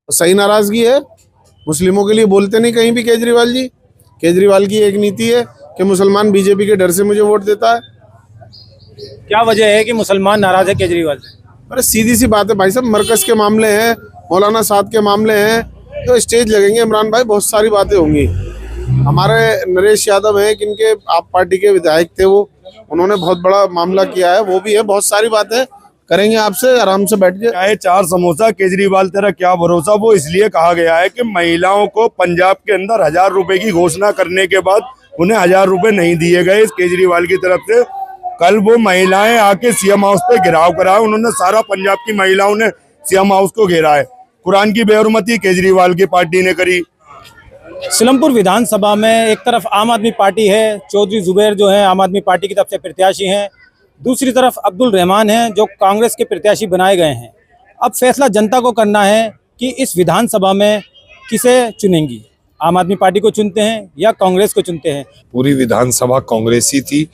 सही नाराजगी है। मुस्लिमों के लिए बोलते नहीं कहीं भी केजरीवाल जी। केजरीवाल की एक नीति है कि मुसलमान बीजेपी के डर से मुझे वोट देता है। क्या वजह है कि मुसलमान नाराज है केजरीवाल से? अरे सीधी सी बात है भाई साहब, मरकज के मामले हैं, मौलाना साद के मामले हैं, तो स्टेज लगेंगे इमरान भाई, बहुत सारी बातें होंगी। हमारे नरेश यादव हैं, जिनके आप पार्टी के विधायक थे, वो उन्होंने बहुत बड़ा मामला किया है, वो भी है, बहुत सारी बातें करेंगे आपसे आराम से बैठ के। चाहे 4 समोसा केजरीवाल तेरा क्या भरोसा, वो इसलिए कहा गया है कि महिलाओं को पंजाब के अंदर 1000 रुपए की घोषणा करने के बाद उन्हें 1000 रुपए नहीं दिए गए इस केजरीवाल की तरफ से। कल वो महिलाएं आके सीएम हाउस पे घेराव करा, उन्होंने सारा पंजाब की महिलाओं ने सीएम हाउस को घेरा है। कुरान की बेहरमती केजरीवाल की पार्टी ने करी। सीलमपुर विधानसभा में एक तरफ आम आदमी पार्टी है, चौधरी जुबैर जो है आम आदमी पार्टी की तरफ से प्रत्याशी हैं, दूसरी तरफ अब्दुल रहमान हैं जो कांग्रेस के प्रत्याशी बनाए गए हैं। अब फैसला जनता को करना है कि इस विधानसभा में किसे चुनेंगी, आम आदमी पार्टी को चुनते हैं या कांग्रेस को चुनते हैं। पूरी विधानसभा कांग्रेसी थी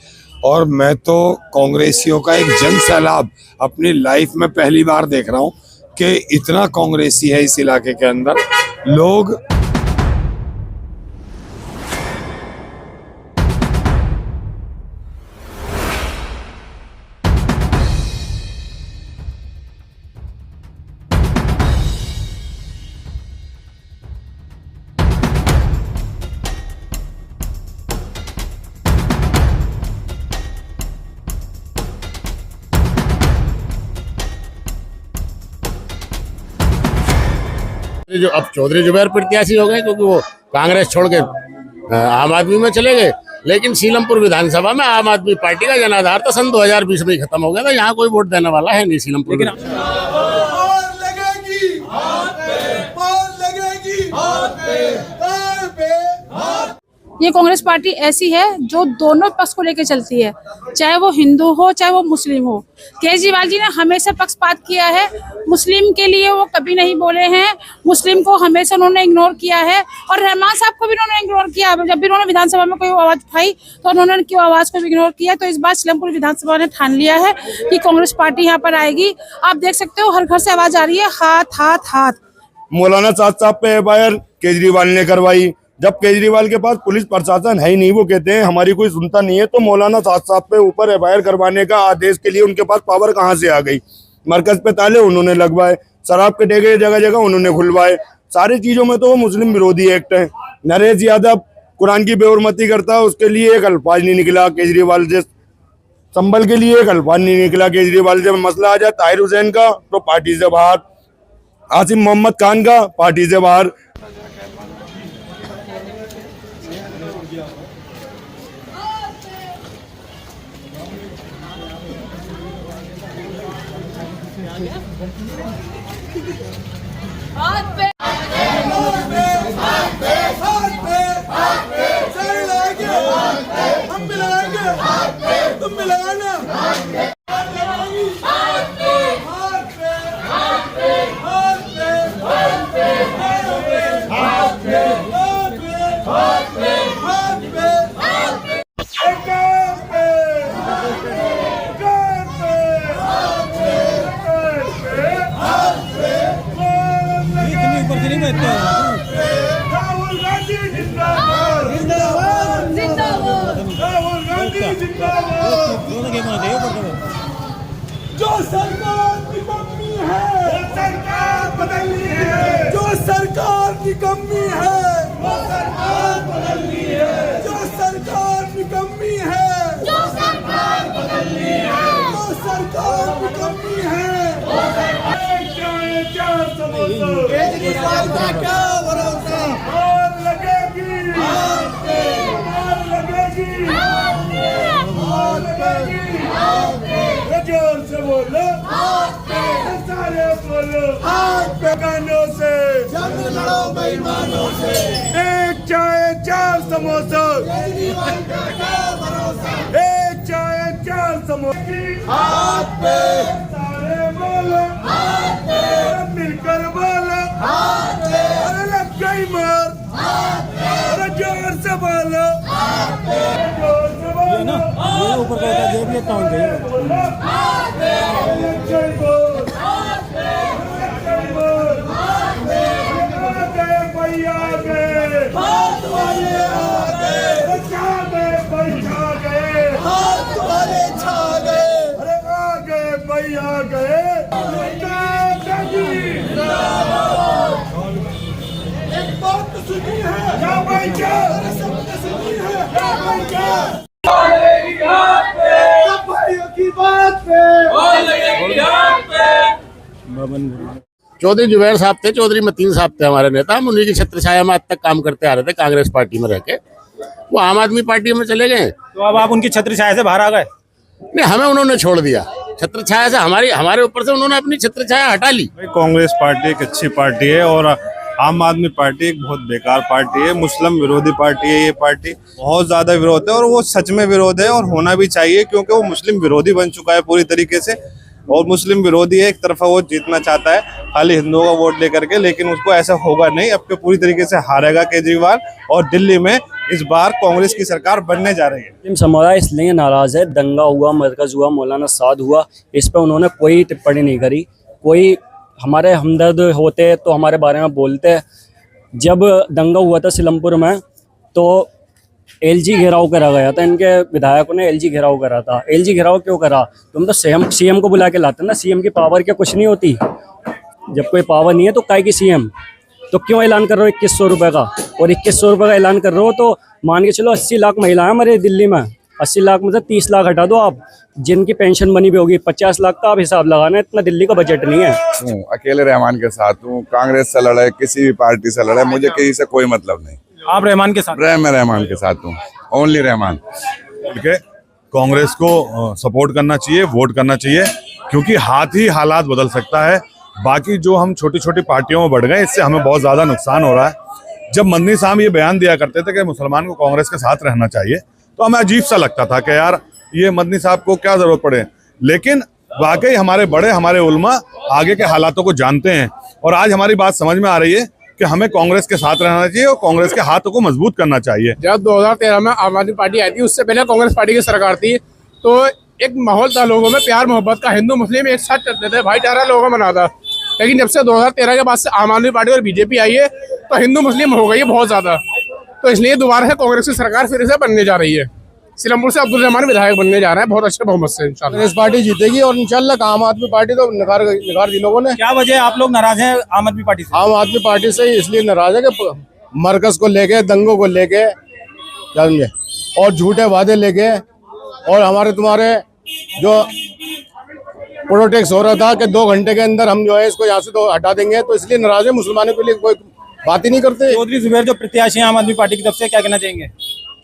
और मैं तो कांग्रेसियों का एक जन सैलाब अपनी लाइफ में पहली बार देख रहा हूं कि इतना कांग्रेसी है इस इलाके के अंदर। लोग जो अब चौधरी जुबैर प्रत्याशी हो गए, क्योंकि वो कांग्रेस छोड़ के आम आदमी में चले गए। लेकिन सीलमपुर विधानसभा में आम आदमी पार्टी का जनाधार तो सन 2020 में ही खत्म हो गया था। यहाँ कोई वोट देने वाला है नहीं सीलमपुर में। ये कांग्रेस पार्टी ऐसी है जो दोनों पक्ष को लेकर चलती है, चाहे वो हिंदू हो चाहे वो मुस्लिम हो। केजरीवाल जी ने हमेशा पक्षपात किया है, मुस्लिम के लिए वो कभी नहीं बोले हैं, मुस्लिम को हमेशा उन्होंने इग्नोर किया है। और रहमान साहब को भी उन्होंने इग्नोर किया, जब भी उन्होंने विधानसभा में कोई आवाज उठाई तो उन्होंने उनकी आवाज को भी इग्नोर किया। तो इस बार सीलमपुर विधानसभा ने ठान लिया है कि कांग्रेस पार्टी यहाँ पर आएगी। आप देख सकते हो हर घर से आवाज आ रही है, हाथ हाथ हाथ। मौलाना साद साहब पे एफआईआर केजरीवाल ने करवाई। जब केजरीवाल के पास पुलिस प्रशासन है ही नहीं, वो कहते हैं हमारी कोई सुनता नहीं है, तो मौलाना साद साहब पे ऊपर एफआईआर करवाने का आदेश के लिए उनके पास पावर कहाँ से आ गई? मरकज पे ताले उन्होंने लगवाए, शराब के ठेके जगह जगह उन्होंने खुलवाए। सारी चीजों में तो वो मुस्लिम विरोधी एक्ट है। नरेश यादव कुरान की बेहरमती करता है, उसके लिए एक अल्फाज नहीं निकला केजरीवाल से। संभल के लिए एक अल्फाज नहीं निकला केजरीवाल से। मसला आ जाए ताहिर हुसैन का तो पार्टी से बाहर, आसिम मोहम्मद खान का पार्टी से बाहर। हम भी लगाएंगे, तुम भी लगाना। राहुल गांधी जिंदाबाद, जिंदाबाद, जिंदाबाद। राहुल गांधी जिंदाबाद। जो सरकार निकम्मी है, वो सरकार बदलनी है। जो सरकार निकम्मी है, वो सरकार बदलनी है। जो सरकार निकम्मी है, जो सरकार बदलनी है। जो सरकार निकम्मी है, वो सरकार। चार समोसा केजरीवाल का क्या भरोसा? और लगेगी, और लगेगी, और लगेगी। जोर से बोलो, सारे बोलो, कानों से जंग लड़ो बेईमानों से। एक चाय 4 समोसा केजरीवाल का क्या भरोसा? एक चाय 4 समोसा हाथ पे, सारे बोलो हाथ पे, मिलकर बोलो हाथ पे। अरे लग गई मार हाथ पे, अरे जोर से बोलो हाथ पे, जोर से बोलो ऊपर का जेब में काउंट है हाथ पे, जय बोल हाथ पे, जय बोल हाथ पे। सब भाइयों की बात पे चौधरी जुबैर साहब थे, चौधरी मतीन साहब थे हमारे नेता। हम उन्हीं की छत्र छाया में आज तक काम करते आ रहे थे कांग्रेस पार्टी में रह के। वो आम आदमी पार्टी में चले गए, तो अब आप उनकी छत्र छाया से बाहर आ गए? नहीं, हमें उन्होंने छोड़ दिया छत्र छाया से। हमारे ऊपर से उन्होंने अपनी छत्र छाया हटा ली। कांग्रेस पार्टी एक अच्छी पार्टी है और आम आदमी पार्टी एक बहुत बेकार पार्टी है, मुस्लिम विरोधी पार्टी है। ये पार्टी बहुत ज्यादा विरोध है और वो सच में विरोध है और होना भी चाहिए, क्योंकि वो मुस्लिम विरोधी बन चुका है पूरी तरीके से। और मुस्लिम विरोधी है, एक तरफा वो जीतना चाहता है खाली हिंदुओं का वोट लेकर के, लेकिन उसको ऐसा होगा नहीं। अब के पूरी तरीके से हारेगा केजरीवाल और दिल्ली में इस बार कांग्रेस की सरकार बनने जा रही है। मुस्लिम समुदाय इसलिए नाराज है, दंगा हुआ, मरकज हुआ, मौलाना साद हुआ, इस पर उन्होंने कोई टिप्पणी नहीं करी। कोई हमारे हमदर्द होते तो हमारे बारे में बोलते। जब दंगा हुआ था सिलमपुर में तो एलजी घेराव करा गया था, इनके विधायकों ने एलजी घेराव करा था। एलजी घेराव क्यों करा? तुम तो सीएम को बुला के लाते ना, सीएम की पावर क्या कुछ नहीं होती? जब कोई पावर नहीं है तो काय की सीएम? तो क्यों ऐलान कर रहे हो 2100 रुपये का? और 2100 रुपये का ऐलान कर रहे हो तो मान के चलो 80 लाख महिलाएं हमारे दिल्ली में, 80 लाख में से 30 लाख हटा दो आप, जिनकी पेंशन बनी भी होगी 50 लाख का आप हिसाब लगाना। इतना दिल्ली का बजट नहीं है। अकेले रहमान के साथ हूँ, कांग्रेस से लड़े, किसी भी पार्टी से लड़े, मुझे किसी से कोई मतलब नहीं। आप रहमान के साथ? मैं रहमान के साथ हूँ, ओनली रहमान। ठीक है, कांग्रेस को सपोर्ट करना चाहिए, वोट करना चाहिए, क्योंकि हाथ ही हालात बदल सकता है। बाकी जो हम छोटी छोटी पार्टियों में बढ़ गए, इससे हमें बहुत ज्यादा नुकसान हो रहा है। जब मदनी साहब ये बयान दिया करते थे कि मुसलमान को कांग्रेस के साथ रहना चाहिए, तो हमें अजीब सा लगता था कि यार ये मदनी साहब को क्या जरूरत पड़े। लेकिन वाकई हमारे बड़े, हमारे उलमा आगे के हालातों को जानते हैं और आज हमारी बात समझ में आ रही है कि हमें कांग्रेस के साथ रहना चाहिए और कांग्रेस के हाथों को मजबूत करना चाहिए। जब 2013 में आम आदमी पार्टी आई थी, उससे पहले कांग्रेस पार्टी की सरकार थी, तो एक माहौल था लोगों में प्यार मोहब्बत का, हिंदू मुस्लिम एक साथ चलते थे, भाईचारा लोगों में बना था। लेकिन जब से 2013 के बाद से आम आदमी पार्टी और बीजेपी आई है तो हिंदू मुस्लिम हो गई है बहुत ज्यादा। तो इसलिए दोबारा से कांग्रेस की सरकार फिर से बनने जा रही है। सिलमपुर से अब्दुल रहमान विधायक बनने जा रहे हैं बहुत अच्छे बहुमत से। इंशाल्लाह कांग्रेस पार्टी जीतेगी और इंशाल्लाह आम आदमी पार्टी तो निकाल दी लोगों ने। क्या वजह आप लोग नाराज हैं आम आदमी पार्टी से? आम आदमी पार्टी से इसलिए नाराज है कि मरकज को लेके, दंगों को लेके समझे, और झूठे वादे लेके, और हमारे तुम्हारे जो प्रोटेक्स हो रहा था कि 2 घंटे के अंदर हम जो है इसको यहाँ से तो हटा देंगे, तो इसलिए नाराज है। मुसलमानों के लिए कोई बात ही नहीं करते। चौधरी जुबैर जो प्रत्याशी हैं आम आदमी पार्टी की तरफ से, क्या कहना चाहेंगे?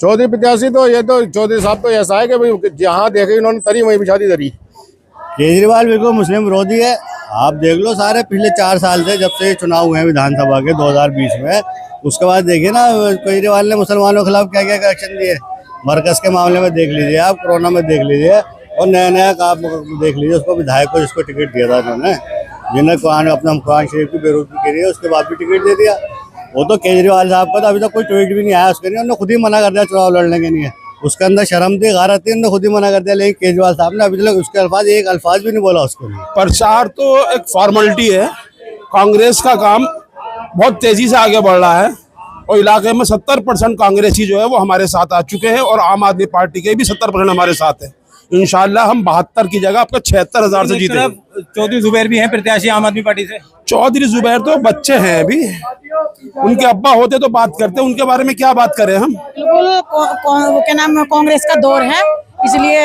चौधरी प्रत्याशी तो ये तो चौधरी साहब तो ऐसा है कि भाई जहाँ देखे इन्होंने तरी वहीं बिछा दी तरी। केजरीवाल बिल्कुल मुस्लिम विरोधी है। आप देख लो सारे पिछले 4 साल से, जब से चुनाव हुए हैं विधानसभा के 2020 में, उसके बाद देखिए ना केजरीवाल ने मुसलमानों के खिलाफ क्या क्या एक्शन दिए। मरकज के मामले में देख लीजिए आप, कोरोना में देख लीजिए, और नया काम देख लीजिए। उसको विधायक को जिसको टिकट दिया था उन्होंने, जिन्हें अपना कुरान शरीफ की बेरुखी की है, उसके बाद भी टिकट दे दिया। वो तो केजरीवाल साहब का तो अभी तक कोई ट्वीट भी नहीं आया उसके लिए, उन्होंने खुद ही मना कर दिया चुनाव लड़ने के लिए। उसके अंदर शर्म थी, गारत थी, उन्होंने खुद ही मना कर दिया। लेकिन केजरीवाल साहब ने अभी तक उसके एक अल्फाज भी नहीं बोला उसके लिए। प्रचार तो एक फॉर्मेलिटी है। कांग्रेस का काम बहुत तेजी से आगे बढ़ रहा है और इलाके में 70% कांग्रेसी जो है वो हमारे साथ आ चुके हैं और आम आदमी पार्टी के भी 70% हमारे साथ है। इंशाल्लाह हम 72 की जगह आपका 76,000 से जीतेंगे। चौधरी जुबैर भी हैं प्रत्याशी आम आदमी पार्टी से। चौधरी जुबैर तो बच्चे हैं अभी, उनके अब्बा होते तो बात करते, उनके बारे में क्या बात करें हम। बिल्कुल क्या नाम, कांग्रेस का दौर है, इसलिए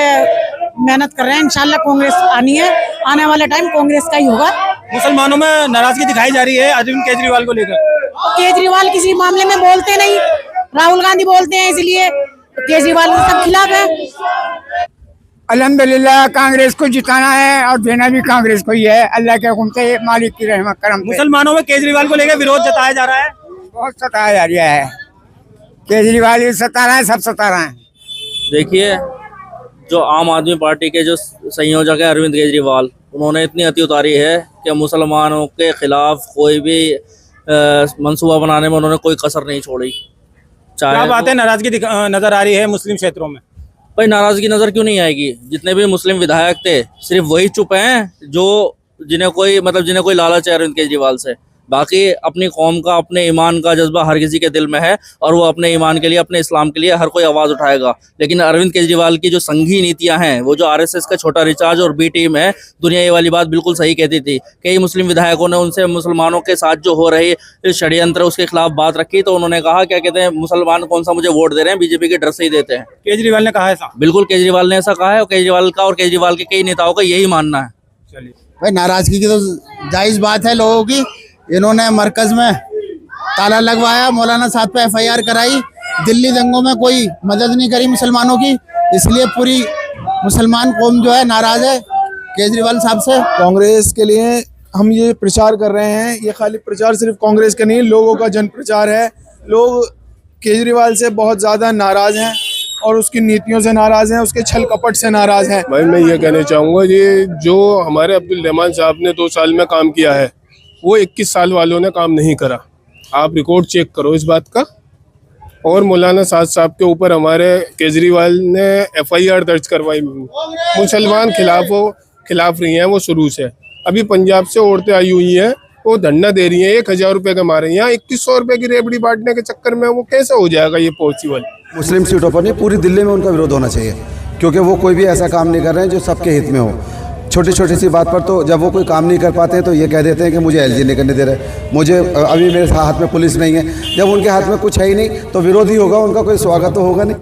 मेहनत कर रहे हैं। इंशाल्लाह कांग्रेस आनी है, आने वाला टाइम कांग्रेस का ही होगा। मुसलमानों में नाराजगी दिखाई जा रही है अरविंद केजरीवाल को लेकर। केजरीवाल किसी मामले में बोलते नहीं, राहुल गांधी बोलते हैं, इसलिए केजरीवाल के सब खिलाफ है। अल्हम्दुलिल्लाह कांग्रेस को जिताना है और देना भी कांग्रेस को ही है, अल्लाह के हुक्म से, मालिक की रहमत करम से। मुसलमानों में केजरीवाल को लेकर विरोध जताया जा रहा है, बहुत सताया जा रहा है। केजरीवाल ही सता रहा है, सब सता रहा है। देखिए, जो आम आदमी पार्टी के जो संयोजक है अरविंद केजरीवाल, उन्होंने इतनी अति उतारी है कि मुसलमानों के खिलाफ कोई भी मंसूबा बनाने में उन्होंने कोई कसर नहीं छोड़ी। क्या बात है, नाराजगी नजर आ रही है मुस्लिम क्षेत्रों में? भाई नाराजगी नजर क्यों नहीं आएगी? जितने भी मुस्लिम विधायक थे सिर्फ वही चुप हैं जो जिन्हें कोई लालच है अरविंद केजरीवाल से। बाकी अपनी कौम का, अपने ईमान का जज्बा हर किसी के दिल में है और वो अपने ईमान के लिए, अपने इस्लाम के लिए हर कोई आवाज़ उठाएगा। लेकिन अरविंद केजरीवाल की जो संघी नीतियां हैं, वो जो आरएसएस का छोटा रिचार्ज और बी टीम है, दुनिया ये वाली बात बिल्कुल सही कहती थी। कई मुस्लिम विधायकों ने उनसे मुसलमानों के साथ जो हो रही षड्यंत्र उसके खिलाफ बात रखी, तो उन्होंने कहा क्या कहते हैं, मुसलमान कौन सा मुझे वोट दे रहे हैं, बीजेपी के डर से ही देते हैं। केजरीवाल ने कहा ऐसा? बिल्कुल केजरीवाल ने ऐसा कहा है और केजरीवाल का और केजरीवाल के कई नेताओं का यही मानना है। चलिए, भाई नाराजगी की तो जायज़ बात है लोगों की। इन्होंने मरकज में ताला लगवाया, मौलाना साहब पे एफआईआर कराई, दिल्ली दंगों में कोई मदद नहीं करी मुसलमानों की, इसलिए पूरी मुसलमान कौम जो है नाराज है केजरीवाल साहब से। कांग्रेस के लिए हम ये प्रचार कर रहे हैं, ये खाली प्रचार सिर्फ कांग्रेस का नहीं, लोगों का जन प्रचार है। लोग केजरीवाल से बहुत ज़्यादा नाराज़ हैं और उसकी नीतियों से नाराज़ हैं, उसके छल कपट से नाराज़ हैं। भाई मैं ये कहना चाहूँगा, ये जो हमारे अब्दुल रहमान साहब ने 2 साल में काम किया है, वो 21 साल वालों ने काम नहीं करा। आप रिकॉर्ड चेक करो इस बात का। और मौलाना साद साहब के ऊपर हमारे केजरीवाल ने एफआईआर दर्ज करवाई, मुसलमान खिलाफ रही हैं वो शुरू से। अभी पंजाब से औरतें आई हुई हैं, वो धरना दे रही हैं, 1000 रुपये कमा रही हैं। यहाँ 2100 रुपये की रेवड़ी बांटने के चक्कर में वो कैसे हो जाएगा ये पॉसिबल? मुस्लिम सीटों पर नहीं, पूरी दिल्ली में उनका विरोध होना चाहिए, क्योंकि वो कोई भी ऐसा काम नहीं कर रहे हैं जो सबके हित में हो। छोटी छोटी सी बात पर तो जब वो कोई काम नहीं कर पाते हैं तो ये कह देते हैं कि मुझे एलजी नहीं करने दे रहे, मुझे अभी मेरे हाथ में पुलिस नहीं है। जब उनके हाथ में कुछ है ही नहीं तो विरोध ही होगा, उनका कोई स्वागत तो होगा नहीं।